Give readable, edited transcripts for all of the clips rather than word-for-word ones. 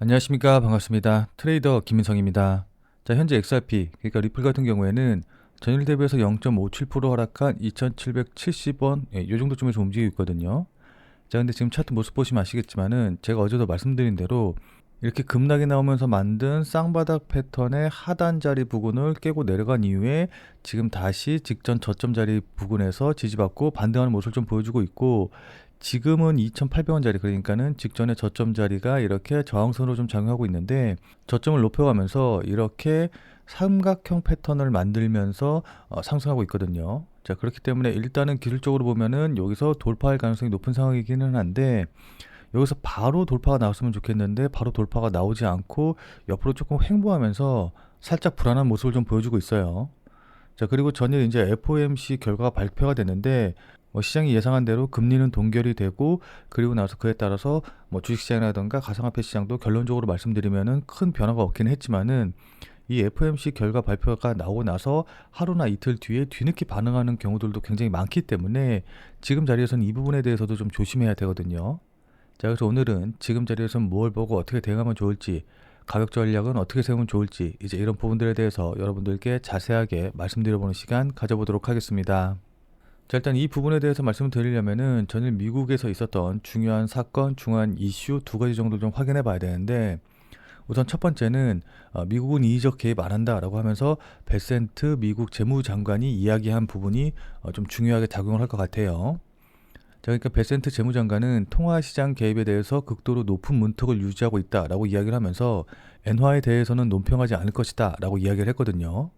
안녕하십니까. 반갑습니다. 트레이더 김인성입니다. 자, 현재 XRP, 그러니까 리플 같은 경우에는 전일 대비해서 0.57% 하락한 2,770원, 이 정도쯤에서 움직이고 있거든요. 자, 근데 지금 차트 모습 보시면 아시겠지만은 제가 어제도 말씀드린 대로 이렇게 급락이 나오면서 만든 쌍바닥 패턴의 하단 자리 부근을 깨고 내려간 이후에 지금 다시 직전 저점 자리 부근에서 지지받고 반등하는 모습을 좀 보여주고 있고, 지금은 2,800원 자리, 그러니까는 직전의 저점 자리가 이렇게 저항선으로 좀 작용하고 있는데, 저점을 높여가면서 이렇게 삼각형 패턴을 만들면서 상승하고 있거든요. 자, 그렇기 때문에 일단은 기술적으로 보면은 여기서 돌파할 가능성이 높은 상황이기는 한데, 여기서 바로 돌파가 나왔으면 좋겠는데 바로 돌파가 나오지 않고 옆으로 조금 횡보하면서 살짝 불안한 모습을 좀 보여주고 있어요. 자, 그리고 전일 이제 FOMC 결과가 발표가 됐는데, 시장이 예상한 대로 금리는 동결이 되고, 그리고 나서 그에 따라서 주식시장이라든가 가상화폐 시장도 결론적으로 말씀드리면은 큰 변화가 없긴 했지만은, 이 FOMC 결과 발표가 나오고 나서 하루나 이틀 뒤에 뒤늦게 반응하는 경우들도 굉장히 많기 때문에 지금 자리에서는 이 부분에 대해서도 좀 조심해야 되거든요. 자, 그래서 오늘은 지금 자리에서 뭘 보고 어떻게 대응하면 좋을지, 가격 전략은 어떻게 세우면 좋을지, 이제 이런 부분들에 대해서 여러분들께 자세하게 말씀드려보는 시간 가져보도록 하겠습니다. 자, 일단 이 부분에 대해서 말씀을 드리려면은 전일 미국에서 있었던 중요한 사건, 중요한 이슈 두 가지 정도 좀 확인해 봐야 되는데, 우선 첫 번째는 미국은 이의적 개입 안 한다라고 하면서 베센트 미국 재무장관이 이야기한 부분이 좀 중요하게 작용을 할 것 같아요. 자, 그러니까 베센트 재무장관은 통화시장 개입에 대해서 극도로 높은 문턱을 유지하고 있다라고 이야기를 하면서 엔화에 대해서는 논평하지 않을 것이다라고 이야기를 했거든요.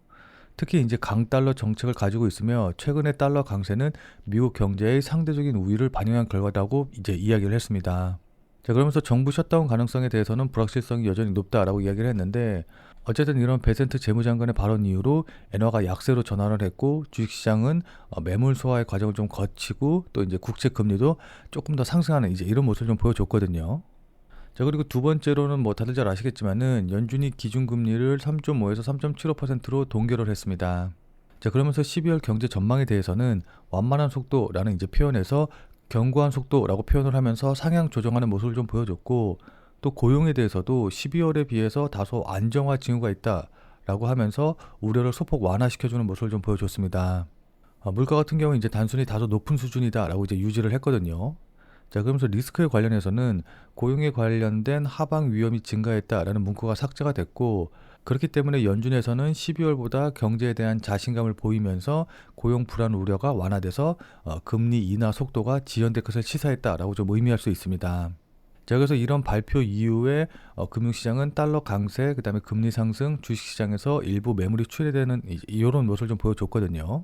특히 이제 강달러 정책을 가지고 있으며 최근의 달러 강세는 미국 경제의 상대적인 우위를 반영한 결과라고 이제 이야기를 했습니다. 자, 그러면서 정부 셧다운 가능성에 대해서는 불확실성이 여전히 높다라고 이야기를 했는데, 어쨌든 이런 베센트 재무장관의 발언 이후로 엔화가 약세로 전환을 했고, 주식시장은 매물 소화의 과정을 좀 거치고 또 이제 국채 금리도 조금 더 상승하는 이제 이런 모습을 좀 보여줬거든요. 자, 그리고 두 번째로는 다들 잘 아시겠지만은 연준이 기준금리를 3.5에서 3.75%로 동결을 했습니다. 자, 그러면서 12월 경제 전망에 대해서는 완만한 속도라는 이제 표현에서 견고한 속도라고 표현을 하면서 상향 조정하는 모습을 좀 보여줬고, 또 고용에 대해서도 12월에 비해서 다소 안정화 징후가 있다라고 하면서 우려를 소폭 완화시켜주는 모습을 좀 보여줬습니다. 물가 같은 경우는 이제 단순히 다소 높은 수준이다라고 이제 유지를 했거든요. 자, 그러면서 리스크에 관련해서는 고용에 관련된 하방 위험이 증가했다라는 문구가 삭제가 됐고, 그렇기 때문에 연준에서는 12월보다 경제에 대한 자신감을 보이면서 고용 불안 우려가 완화돼서 금리 인하 속도가 지연될 것을 시사했다라고 좀 의미할 수 있습니다. 자, 그래서 이런 발표 이후에 금융시장은 달러 강세, 그다음에 금리 상승, 주식시장에서 일부 매물이 출회되는 이런 모습을 좀 보여줬거든요.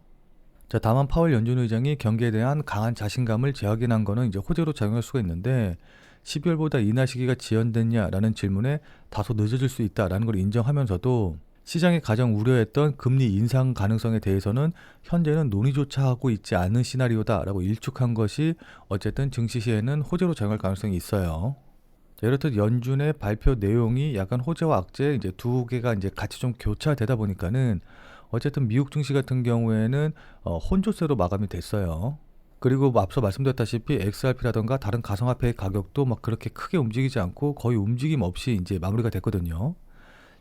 자, 다만 파월 연준 의장이 경기에 대한 강한 자신감을 재확인한 거는 이제 호재로 작용할 수가 있는데, 12월보다 인하 시기가 지연됐냐라는 질문에 다소 늦어질 수 있다라는 걸 인정하면서도 시장이 가장 우려했던 금리 인상 가능성에 대해서는 현재는 논의조차 하고 있지 않은 시나리오다라고 일축한 것이 어쨌든 증시 시에는 호재로 작용할 가능성이 있어요. 자, 이렇듯 연준의 발표 내용이 약간 호재와 악재 이제 두 개가 이제 같이 좀 교차되다 보니까는 어쨌든 미국 증시 같은 경우에는 혼조세로 마감이 됐어요. 그리고 앞서 말씀드렸다시피 XRP라던가 다른 가상화폐의 가격도 막 그렇게 크게 움직이지 않고 거의 움직임 없이 이제 마무리가 됐거든요.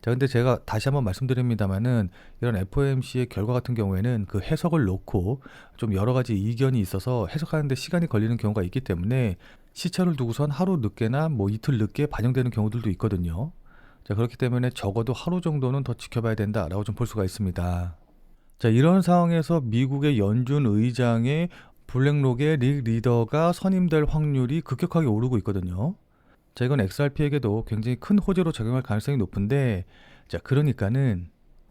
자, 근데 제가 다시 한번 말씀드립니다만은 이런 FOMC의 결과 같은 경우에는 그 해석을 놓고 좀 여러 가지 이견이 있어서 해석하는데 시간이 걸리는 경우가 있기 때문에 시차를 두고선 하루 늦게나 이틀 늦게 반영되는 경우들도 있거든요. 자, 그렇기 때문에 적어도 하루 정도는 더 지켜봐야 된다라고 좀 볼 수가 있습니다. 자, 이런 상황에서 미국의 연준 의장의 블랙록의 릭 리더가 선임될 확률이 급격하게 오르고 있거든요. 자, 이건 XRP에게도 굉장히 큰 호재로 작용할 가능성이 높은데, 자, 그러니까는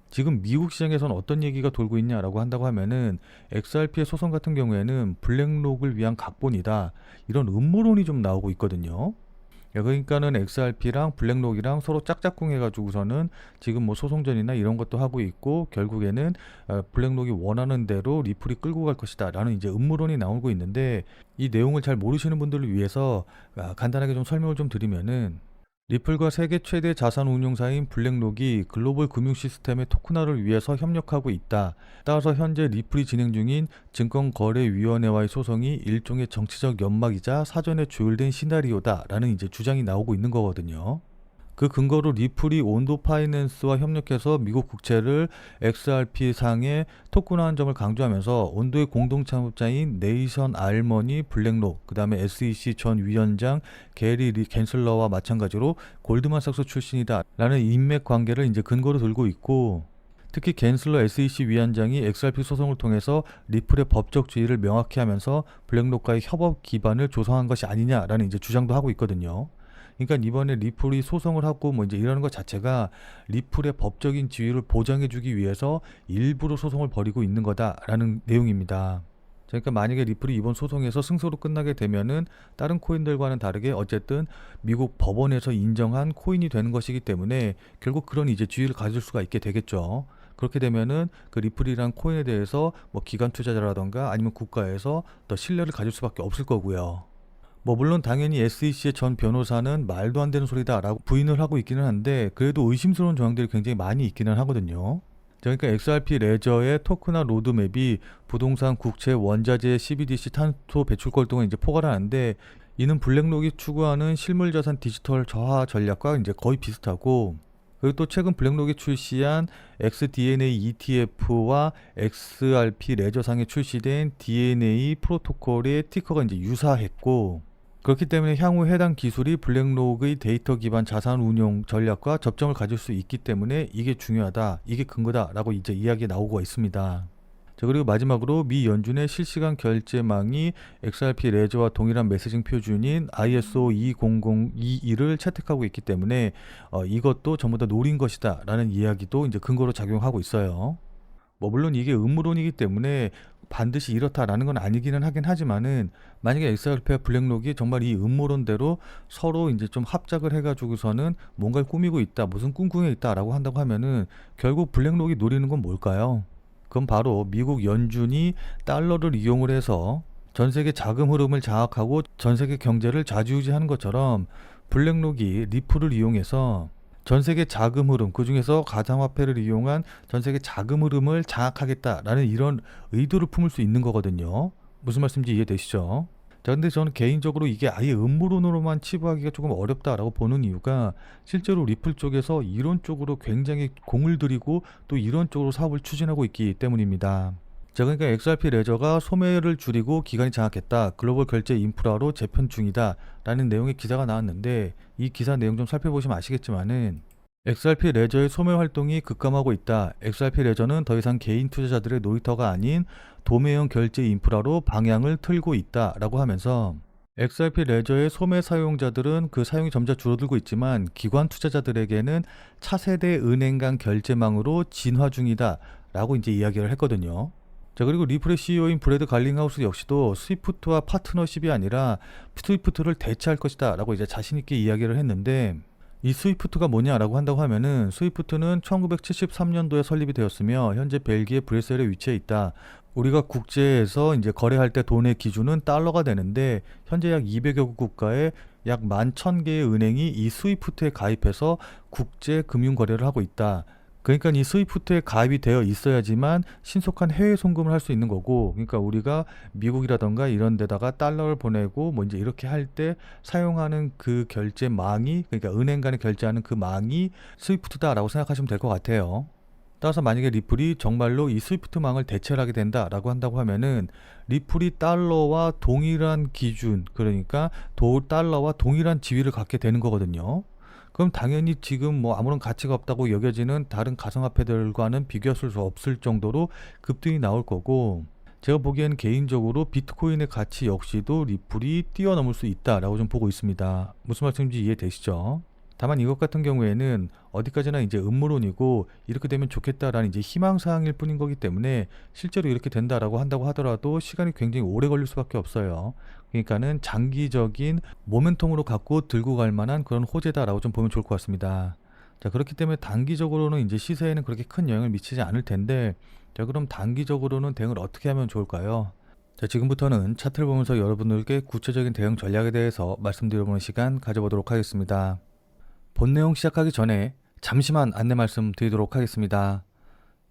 지금 미국 시장에서는 어떤 얘기가 돌고 있냐라고 한다고 하면은 XRP의 소송 같은 경우에는 블랙록을 위한 각본이다, 이런 음모론이 좀 나오고 있거든요. 그러니까는 XRP랑 블랙록이랑 서로 짝짝꿍 해가지고서는 지금 소송전이나 이런 것도 하고 있고, 결국에는 블랙록이 원하는 대로 리플이 끌고 갈 것이다 라는 이제 음모론이 나오고 있는데, 이 내용을 잘 모르시는 분들을 위해서 간단하게 좀 설명을 좀 드리면은, 리플과 세계 최대 자산 운용사인 블랙록이 글로벌 금융 시스템의 토큰화를 위해서 협력하고 있다. 따라서 현재 리플이 진행 중인 증권거래위원회와의 소송이 일종의 정치적 연막이자 사전에 조율된 시나리오다라는 이제 주장이 나오고 있는 거거든요. 그 근거로 리플이 온도 파이낸스와 협력해서 미국 국채를 XRP 상에 토큰화한 점을 강조하면서 온도의 공동 창업자인 네이션 알머니 블랙록, 그 다음에 SEC 전 위원장 게리 리 갠슬러와 마찬가지로 골드만삭스 출신이다 라는 인맥 관계를 이제 근거로 들고 있고, 특히 갠슬러 SEC 위원장이 XRP 소송을 통해서 리플의 법적 지위를 명확히 하면서 블랙록과의 협업 기반을 조성한 것이 아니냐라는 이제 주장도 하고 있거든요. 그러니까 이번에 리플이 소송을 하고 뭐 이제 이러는 것 자체가 리플의 법적인 지위를 보장해주기 위해서 일부러 소송을 벌이고 있는 거다라는 내용입니다. 그러니까 만약에 리플이 이번 소송에서 승소로 끝나게 되면은 다른 코인들과는 다르게 어쨌든 미국 법원에서 인정한 코인이 되는 것이기 때문에 결국 그런 이제 지위를 가질 수가 있게 되겠죠. 그렇게 되면은 그 리플이란 코인에 대해서 뭐 기관 투자자라던가 아니면 국가에서 더 신뢰를 가질 수밖에 없을 거고요. 뭐 물론 당연히 SEC의 전 변호사는 말도 안 되는 소리다라고 부인을 하고 있기는 한데, 그래도 의심스러운 정황들이 굉장히 많이 있기는 하거든요. 그러니까 XRP 레저의 토큰화 로드맵이 부동산, 국채, 원자재, CBDC, 탄소 배출권 등을 이제 포괄하는데, 이는 블랙록이 추구하는 실물자산 디지털 저하 전략과 이제 거의 비슷하고, 그리고 또 최근 블랙록이 출시한 XDNA ETF와 XRP 레저상에 출시된 DNA 프로토콜의 티커가 이제 유사했고, 그렇기 때문에 향후 해당 기술이 블랙록의 데이터 기반 자산 운용 전략과 접점을 가질 수 있기 때문에 이게 중요하다, 이게 근거다라고 이제 이야기 나오고 있습니다. 자, 그리고 마지막으로 미 연준의 실시간 결제망이 XRP 레저와 동일한 메시징 표준인 ISO 20022를 채택하고 있기 때문에 이것도 전부 다 노린 것이다 라는 이야기도 이제 근거로 작용하고 있어요. 뭐 물론 이게 음모론이기 때문에 반드시 이렇다라는 건 아니기는 하긴 하지만은, 만약에 XRP와 블랙록이 정말 이 음모론대로 서로 이제 좀 합작을 해가지고서는 뭔가를 꾸미고 있다, 무슨 꿍꿍에 있다라고 한다고 하면은 결국 블랙록이 노리는 건 뭘까요? 그건 바로 미국 연준이 달러를 이용을 해서 전 세계 자금 흐름을 장악하고 전 세계 경제를 좌지우지하는 것처럼 블랙록이 리플을 이용해서 전 세계 자금 흐름, 그 중에서 가상화폐를 이용한 전 세계 자금 흐름을 장악하겠다라는 이런 의도를 품을 수 있는 거거든요. 무슨 말씀인지 이해되시죠? 자, 근데 저는 개인적으로 이게 아예 음모론으로만 치부하기가 조금 어렵다라고 보는 이유가, 실제로 리플 쪽에서 이런 쪽으로 굉장히 공을 들이고 또 이런 쪽으로 사업을 추진하고 있기 때문입니다. 자, 그러니까 XRP 레저가 소매를 줄이고 기관이 장악했다, 글로벌 결제 인프라로 재편 중이다 라는 내용의 기사가 나왔는데, 이 기사 내용 좀 살펴보시면 아시겠지만은 XRP 레저의 소매 활동이 급감하고 있다, XRP 레저는 더 이상 개인 투자자들의 놀이터가 아닌 도매형 결제 인프라로 방향을 틀고 있다 라고 하면서, XRP 레저의 소매 사용자들은 그 사용이 점차 줄어들고 있지만 기관 투자자들에게는 차세대 은행 간 결제망으로 진화 중이다 라고 이제 이야기를 했거든요. 자, 그리고 리플의 CEO인 브래드 갈링하우스 역시도 스위프트와 파트너십이 아니라 스위프트를 대체할 것이다 라고 이제 자신있게 이야기를 했는데, 이 스위프트가 뭐냐라고 한다고 하면은, 스위프트는 1973년도에 설립이 되었으며 현재 벨기에 브뤼셀에 위치해 있다. 우리가 국제에서 이제 거래할 때 돈의 기준은 달러가 되는데, 현재 약 200여 국가에 약 11,000개의 은행이 이 스위프트에 가입해서 국제 금융 거래를 하고 있다. 그러니까 이 스위프트에 가입이 되어 있어야지만 신속한 해외 송금을 할 수 있는 거고, 그러니까 우리가 미국이라던가 이런 데다가 달러를 보내고 뭐 이제 이렇게 할 때 사용하는 그 결제망이, 그러니까 은행 간에 결제하는 그 망이 스위프트다라고 생각하시면 될 것 같아요. 따라서 만약에 리플이 정말로 이 스위프트망을 대체를 하게 된다라고 한다고 하면은, 리플이 달러와 동일한 기준, 그러니까 달러와 동일한 지위를 갖게 되는 거거든요. 그럼 당연히 지금 뭐 아무런 가치가 없다고 여겨지는 다른 가상화폐들과는 비교할 수 없을 정도로 급등이 나올 거고, 제가 보기에는 개인적으로 비트코인의 가치 역시도 리플이 뛰어넘을 수 있다라고 좀 보고 있습니다. 무슨 말씀인지 이해되시죠? 다만 이것 같은 경우에는 어디까지나 이제 음모론이고, 이렇게 되면 좋겠다라는 이제 희망사항일 뿐인 거기 때문에 실제로 이렇게 된다라고 한다고 하더라도 시간이 굉장히 오래 걸릴 수밖에 없어요. 그러니까는 장기적인 모멘텀으로 갖고 들고 갈 만한 그런 호재다라고 좀 보면 좋을 것 같습니다. 자, 그렇기 때문에 단기적으로는 이제 시세에는 그렇게 큰 영향을 미치지 않을 텐데, 자, 그럼 단기적으로는 대응을 어떻게 하면 좋을까요? 자, 지금부터는 차트를 보면서 여러분들께 구체적인 대응 전략에 대해서 말씀드려보는 시간 가져보도록 하겠습니다. 본 내용 시작하기 전에 잠시만 안내 말씀 드리도록 하겠습니다.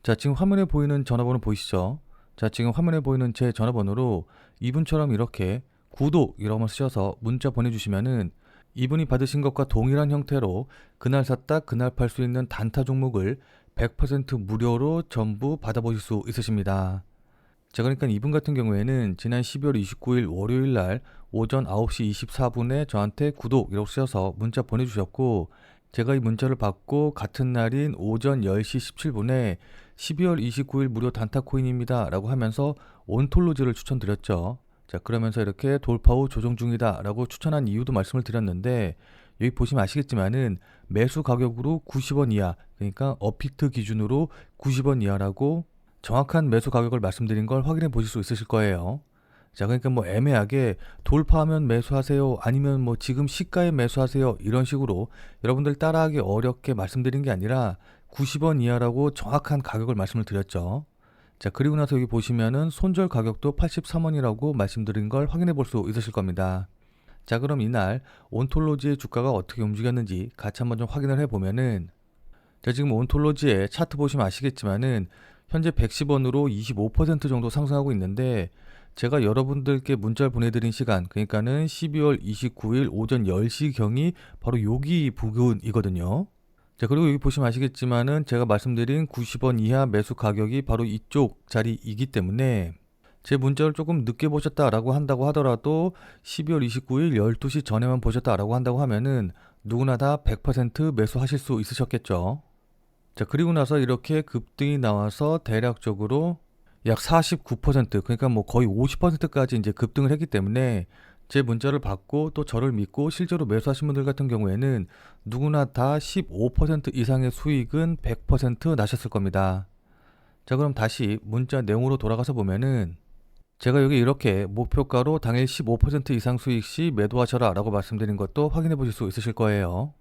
자, 지금 화면에 보이는 전화번호 보이시죠? 자, 지금 화면에 보이는 제 전화번호로 이분처럼 이렇게 구독이라고만 쓰셔서 문자 보내주시면은 이분이 받으신 것과 동일한 형태로 그날 샀다 그날 팔 수 있는 단타 종목을 100% 무료로 전부 받아보실 수 있으십니다. 자, 그러니까 이분 같은 경우에는 지난 12월 29일 월요일 날 오전 9시 24분에 저한테 구독이라고 쓰셔서 문자 보내주셨고, 제가 이 문자를 받고 같은 날인 오전 10시 17분에 12월 29일 무료 단타코인입니다 라고 하면서 온톨로지를 추천드렸죠. 자, 그러면서 이렇게 돌파 후 조정 중이다 라고 추천한 이유도 말씀을 드렸는데, 여기 보시면 아시겠지만은 매수 가격으로 90원 이하, 그러니까 업비트 기준으로 90원 이하라고 정확한 매수 가격을 말씀드린 걸 확인해 보실 수 있으실 거예요. 자, 그러니까 뭐 애매하게 돌파하면 매수하세요, 아니면 뭐 지금 시가에 매수하세요, 이런 식으로 여러분들 따라하기 어렵게 말씀드린 게 아니라 90원 이하라고 정확한 가격을 말씀을 드렸죠. 자, 그리고 나서 여기 보시면은 손절 가격도 83원이라고 말씀드린 걸 확인해 볼 수 있으실 겁니다. 자, 그럼 이날 온톨로지의 주가가 어떻게 움직였는지 같이 한번 좀 확인을 해보면은, 자, 지금 온톨로지의 차트 보시면 아시겠지만은 현재 110원으로 25% 정도 상승하고 있는데, 제가 여러분들께 문자를 보내드린 시간, 그러니까는 12월 29일 오전 10시경이 바로 여기 부근이거든요. 자, 그리고 여기 보시면 아시겠지만은 제가 말씀드린 90원 이하 매수 가격이 바로 이쪽 자리이기 때문에 제 문자를 조금 늦게 보셨다라고 한다고 하더라도 12월 29일 12시 전에만 보셨다라고 한다고 하면은 누구나 다 100% 매수하실 수 있으셨겠죠. 자, 그리고 나서 이렇게 급등이 나와서 대략적으로 약 49%, 그러니까 뭐 거의 50%까지 이제 급등을 했기 때문에 제 문자를 받고 또 저를 믿고 실제로 매수하신 분들 같은 경우에는 누구나 다 15% 이상의 수익은 100% 나셨을 겁니다. 자, 그럼 다시 문자 내용으로 돌아가서 보면은 제가 여기 이렇게 목표가로 당일 15% 이상 수익 시 매도하셔라 라고 말씀드린 것도 확인해 보실 수 있으실 거예요.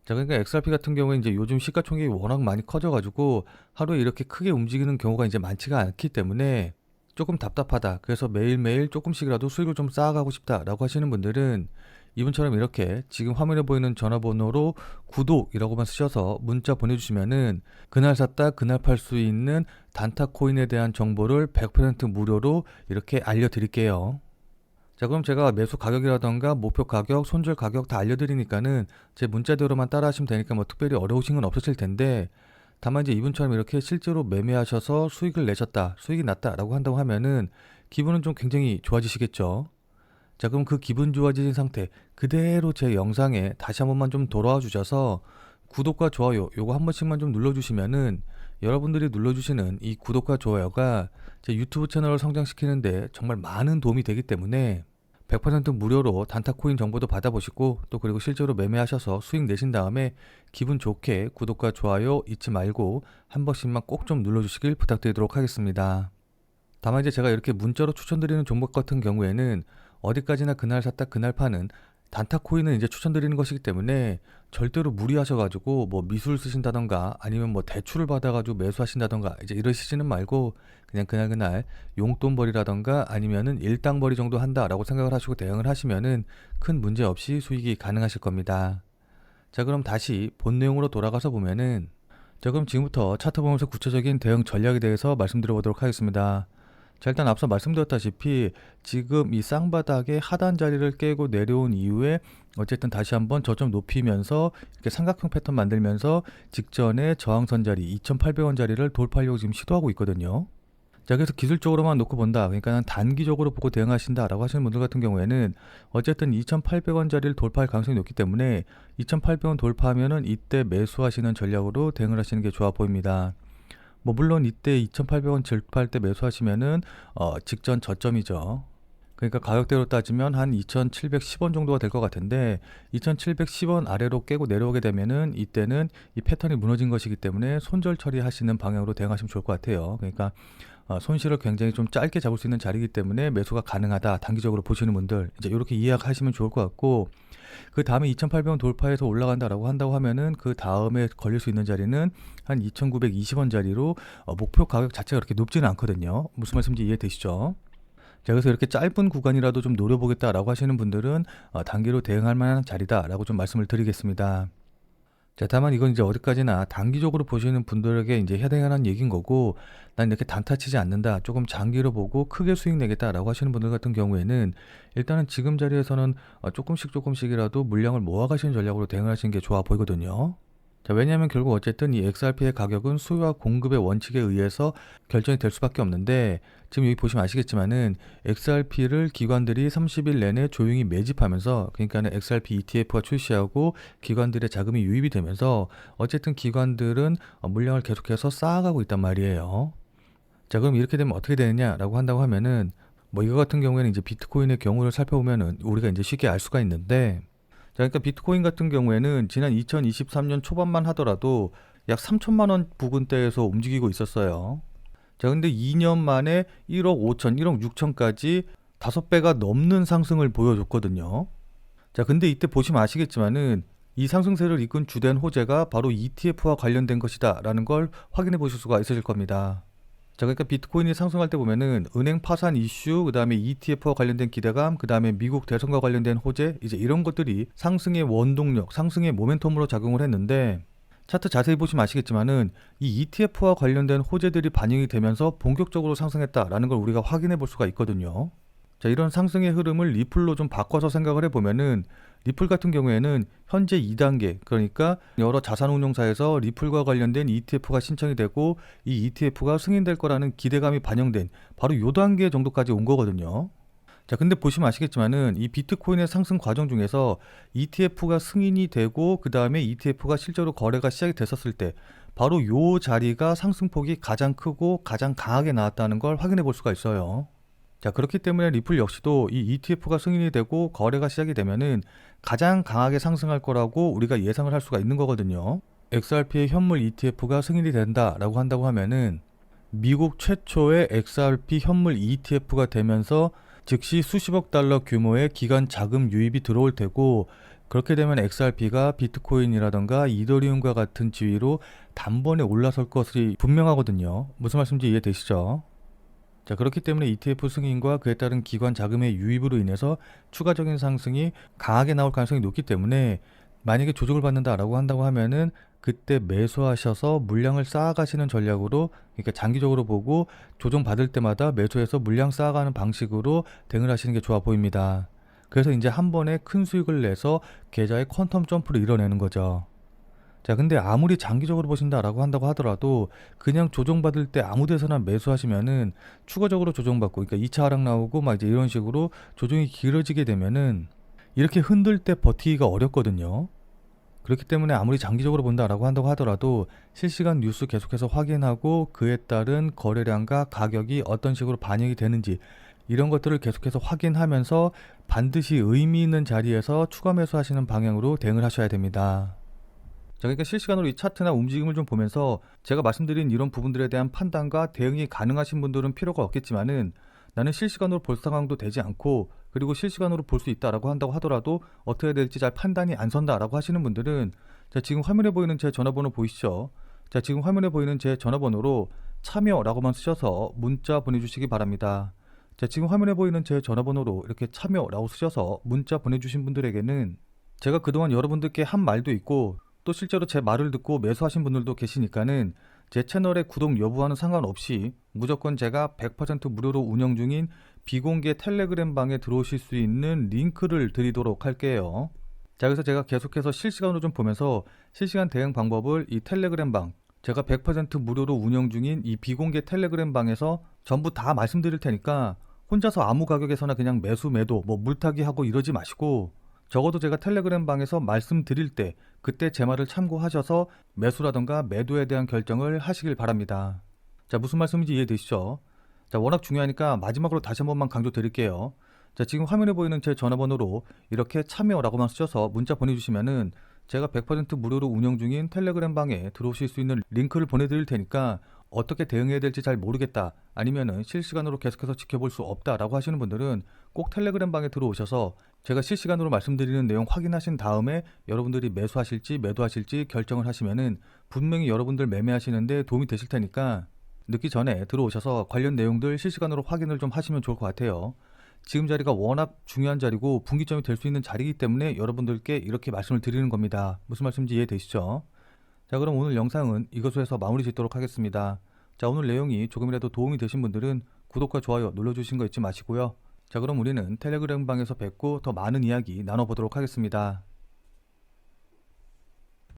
자, 그러니까 XRP 같은 경우에 이제 요즘 시가총액이 워낙 많이 커져가지고 하루에 이렇게 크게 움직이는 경우가 이제 많지가 않기 때문에 조금 답답하다, 그래서 매일매일 조금씩이라도 수익을 좀 쌓아가고 싶다라고 하시는 분들은 이분처럼 이렇게 지금 화면에 보이는 전화번호로 구독이라고만 쓰셔서 문자 보내주시면은 그날 샀다 그날 팔 수 있는 단타 코인에 대한 정보를 100% 무료로 이렇게 알려드릴게요. 자, 그럼 제가 매수 가격이라던가 목표 가격, 손절 가격 다 알려드리니까는 제 문자대로만 따라 하시면 되니까 뭐 특별히 어려우신 건 없으실 텐데, 다만 이제 이분처럼 이렇게 실제로 매매하셔서 수익을 내셨다, 수익이 났다라고 한다고 하면은 기분은 좀 굉장히 좋아지시겠죠. 자, 그럼 그 기분 좋아지신 상태 그대로 제 영상에 다시 한 번만 좀 돌아와 주셔서 구독과 좋아요 요거 한 번씩만 좀 눌러주시면은 여러분들이 눌러주시는 이 구독과 좋아요가 제 유튜브 채널을 성장시키는데 정말 많은 도움이 되기 때문에 100% 무료로 단타코인 정보도 받아보시고, 또 그리고 실제로 매매하셔서 수익 내신 다음에 기분 좋게 구독과 좋아요 잊지 말고 한 번씩만 꼭 좀 눌러주시길 부탁드리도록 하겠습니다. 다만 이제 제가 이렇게 문자로 추천드리는 종목 같은 경우에는 어디까지나 그날 샀다 그날 파는 단타 코인은 이제 추천드리는 것이기 때문에 절대로 무리하셔가지고 뭐 미술 쓰신다던가 아니면 뭐 대출을 받아가지고 매수하신다던가 이제 이러시지는 말고 그냥 그날 용돈벌이라던가 아니면은 일당벌이 정도 한다라고 생각을 하시고 대응을 하시면은 큰 문제 없이 수익이 가능하실 겁니다. 자, 그럼 다시 본 내용으로 돌아가서 보면은, 자, 그럼 지금부터 차트 보면서 구체적인 대응 전략에 대해서 말씀드려 보도록 하겠습니다. 자, 일단 앞서 말씀드렸다시피 지금 이 쌍바닥의 하단 자리를 깨고 내려온 이후에 어쨌든 다시 한번 저점 높이면서 이렇게 삼각형 패턴 만들면서 직전에 저항선 자리 2,800원 자리를 돌파하려고 지금 시도하고 있거든요. 자, 그래서 기술적으로만 놓고 본다, 그러니까 단기적으로 보고 대응하신다 라고 하시는 분들 같은 경우에는 어쨌든 2,800원 자리를 돌파할 가능성이 높기 때문에 2,800원 돌파하면은 이때 매수하시는 전략으로 대응을 하시는 게 좋아 보입니다. 뭐 물론 이때 2,800원 돌파할 때 매수하시면은 직전 저점이죠. 그러니까 가격대로 따지면 한 2,710원 정도가 될 것 같은데, 2,710원 아래로 깨고 내려오게 되면은 이때는 이 패턴이 무너진 것이기 때문에 손절 처리하시는 방향으로 대응하시면 좋을 것 같아요. 그러니까 손실을 굉장히 좀 짧게 잡을 수 있는 자리이기 때문에 매수가 가능하다, 단기적으로 보시는 분들 이제 이렇게 이해하시면 좋을 것 같고, 그 다음에 2,800원 돌파해서 올라간다라고 한다고 하면은 그 다음에 걸릴 수 있는 자리는 한 2,920원 자리로 목표 가격 자체가 그렇게 높지는 않거든요. 무슨 말씀인지 이해되시죠? 자, 그래서 이렇게 짧은 구간이라도 좀 노려보겠다라고 하시는 분들은 단기로 대응할 만한 자리다라고 좀 말씀을 드리겠습니다. 자, 다만 이건 이제 어디까지나 단기적으로 보시는 분들에게 이제 해당하는 얘기인 거고, 난 이렇게 단타 치지 않는다, 조금 장기로 보고 크게 수익 내겠다라고 하시는 분들 같은 경우에는 일단은 지금 자리에서는 조금씩이라도 물량을 모아가시는 전략으로 대응을 하시는 게 좋아 보이거든요. 자, 왜냐하면 결국 어쨌든 이 XRP의 가격은 수요와 공급의 원칙에 의해서 결정이 될 수밖에 없는데, 지금 여기 보시면 아시겠지만은 XRP를 기관들이 30일 내내 조용히 매집하면서, 그러니까는 XRP ETF가 출시하고 기관들의 자금이 유입이 되면서 어쨌든 기관들은 물량을 계속해서 쌓아가고 있단 말이에요. 자, 그럼 이렇게 되면 어떻게 되느냐라고 한다고 하면은, 뭐 이거 같은 경우에는 이제 비트코인의 경우를 살펴보면은 우리가 이제 쉽게 알 수가 있는데, 자, 그러니까 비트코인 같은 경우에는 지난 2023년 초반만 하더라도 약 3천만 원 부근대에서 움직이고 있었어요. 자, 근데 2년 만에 1억 5천, 1억 6천까지 5배가 넘는 상승을 보여줬거든요. 자, 근데 이때 보시면 아시겠지만은 이 상승세를 이끈 주된 호재가 바로 ETF와 관련된 것이다 라는 걸 확인해 보실 수가 있으실 겁니다. 자, 그러니까 비트코인이 상승할 때 보면은 은행 파산 이슈, 그 다음에 ETF와 관련된 기대감, 그 다음에 미국 대선과 관련된 호재, 이제 이런 것들이 상승의 원동력, 상승의 모멘텀으로 작용을 했는데, 차트 자세히 보시면 아시겠지만은 이 ETF와 관련된 호재들이 반영이 되면서 본격적으로 상승했다라는 걸 우리가 확인해 볼 수가 있거든요. 자, 이런 상승의 흐름을 리플로 좀 바꿔서 생각을 해보면은, 리플 같은 경우에는 현재 2단계, 그러니까 여러 자산운용사에서 리플과 관련된 ETF가 신청이 되고 이 ETF가 승인될 거라는 기대감이 반영된 바로 요 단계 정도까지 온 거거든요. 자, 근데 보시면 아시겠지만은 이 비트코인의 상승 과정 중에서 ETF가 승인이 되고 그 다음에 ETF가 실제로 거래가 시작이 됐었을 때 바로 요 자리가 상승폭이 가장 크고 가장 강하게 나왔다는 걸 확인해 볼 수가 있어요. 자, 그렇기 때문에 리플 역시도 이 ETF가 승인이 되고 거래가 시작이 되면은 가장 강하게 상승할 거라고 우리가 예상을 할 수가 있는 거거든요. XRP의 현물 ETF가 승인이 된다라고 한다고 하면은 미국 최초의 XRP 현물 ETF가 되면서 즉시 수십억 달러 규모의 기관 자금 유입이 들어올 테고, 그렇게 되면 XRP가 비트코인이라던가 이더리움과 같은 지위로 단번에 올라설 것이 분명하거든요. 무슨 말씀인지 이해되시죠? 자, 그렇기 때문에 ETF 승인과 그에 따른 기관 자금의 유입으로 인해서 추가적인 상승이 강하게 나올 가능성이 높기 때문에, 만약에 조정을 받는다라고 한다고 하면은 그때 매수하셔서 물량을 쌓아가시는 전략으로, 그러니까 장기적으로 보고 조정 받을 때마다 매수해서 물량 쌓아가는 방식으로 대응을 하시는 게 좋아 보입니다. 그래서 이제 한 번에 큰 수익을 내서 계좌의 퀀텀 점프를 이뤄내는 거죠. 자, 근데 아무리 장기적으로 보신다라고 한다고 하더라도 그냥 조정받을 때 아무 데서나 매수하시면은 추가적으로 조정받고, 그러니까 2차 하락 나오고 막 이제 이런 식으로 조정이 길어지게 되면은 이렇게 흔들 때 버티기가 어렵거든요. 그렇기 때문에 아무리 장기적으로 본다라고 한다고 하더라도 실시간 뉴스 계속해서 확인하고 그에 따른 거래량과 가격이 어떤 식으로 반영이 되는지, 이런 것들을 계속해서 확인하면서 반드시 의미 있는 자리에서 추가 매수하시는 방향으로 대응을 하셔야 됩니다. 자, 그러니까 실시간으로 이 차트나 움직임을 좀 보면서 제가 말씀드린 이런 부분들에 대한 판단과 대응이 가능하신 분들은 필요가 없겠지만은, 나는 실시간으로 볼 상황도 되지 않고 그리고 실시간으로 볼 수 있다라고 한다고 하더라도 어떻게 해야 될지 잘 판단이 안 선다라고 하시는 분들은, 자, 지금 화면에 보이는 제 전화번호 보이시죠? 자, 지금 화면에 보이는 제 전화번호로 참여라고만 쓰셔서 문자 보내주시기 바랍니다. 자, 지금 화면에 보이는 제 전화번호로 이렇게 참여라고 쓰셔서 문자 보내주신 분들에게는 제가 그동안 여러분들께 한 말도 있고, 또 실제로 제 말을 듣고 매수하신 분들도 계시니까는 제 채널의 구독 여부와는 상관없이 무조건 제가 100% 무료로 운영 중인 비공개 텔레그램 방에 들어오실 수 있는 링크를 드리도록 할게요. 자, 그래서 제가 계속해서 실시간으로 좀 보면서 실시간 대응 방법을 이 텔레그램 방, 제가 100% 무료로 운영 중인 이 비공개 텔레그램 방에서 전부 다 말씀드릴 테니까 혼자서 아무 가격에서나 그냥 매수 매도 뭐 물타기 하고 이러지 마시고, 적어도 제가 텔레그램 방에서 말씀드릴 때 그때 제 말을 참고하셔서 매수라던가 매도에 대한 결정을 하시길 바랍니다. 자, 무슨 말씀인지 이해되시죠? 자, 워낙 중요하니까 마지막으로 다시 한 번만 강조 드릴게요. 자, 지금 화면에 보이는 제 전화번호로 이렇게 참여라고만 쓰셔서 문자 보내주시면은 제가 100% 무료로 운영 중인 텔레그램 방에 들어오실 수 있는 링크를 보내드릴 테니까, 어떻게 대응해야 될지 잘 모르겠다, 아니면은 실시간으로 계속해서 지켜볼 수 없다라고 하시는 분들은 꼭 텔레그램 방에 들어오셔서 제가 실시간으로 말씀드리는 내용 확인하신 다음에 여러분들이 매수하실지 매도하실지 결정을 하시면은 분명히 여러분들 매매하시는데 도움이 되실 테니까 늦기 전에 들어오셔서 관련 내용들 실시간으로 확인을 좀 하시면 좋을 것 같아요. 지금 자리가 워낙 중요한 자리고 분기점이 될 수 있는 자리이기 때문에 여러분들께 이렇게 말씀을 드리는 겁니다. 무슨 말씀인지 이해되시죠? 자, 그럼 오늘 영상은 이것으로 해서 마무리 짓도록 하겠습니다. 자, 오늘 내용이 조금이라도 도움이 되신 분들은 구독과 좋아요 눌러주신 거 잊지 마시고요. 자, 그럼 우리는 텔레그램 방에서 뵙고 더 많은 이야기 나눠보도록 하겠습니다.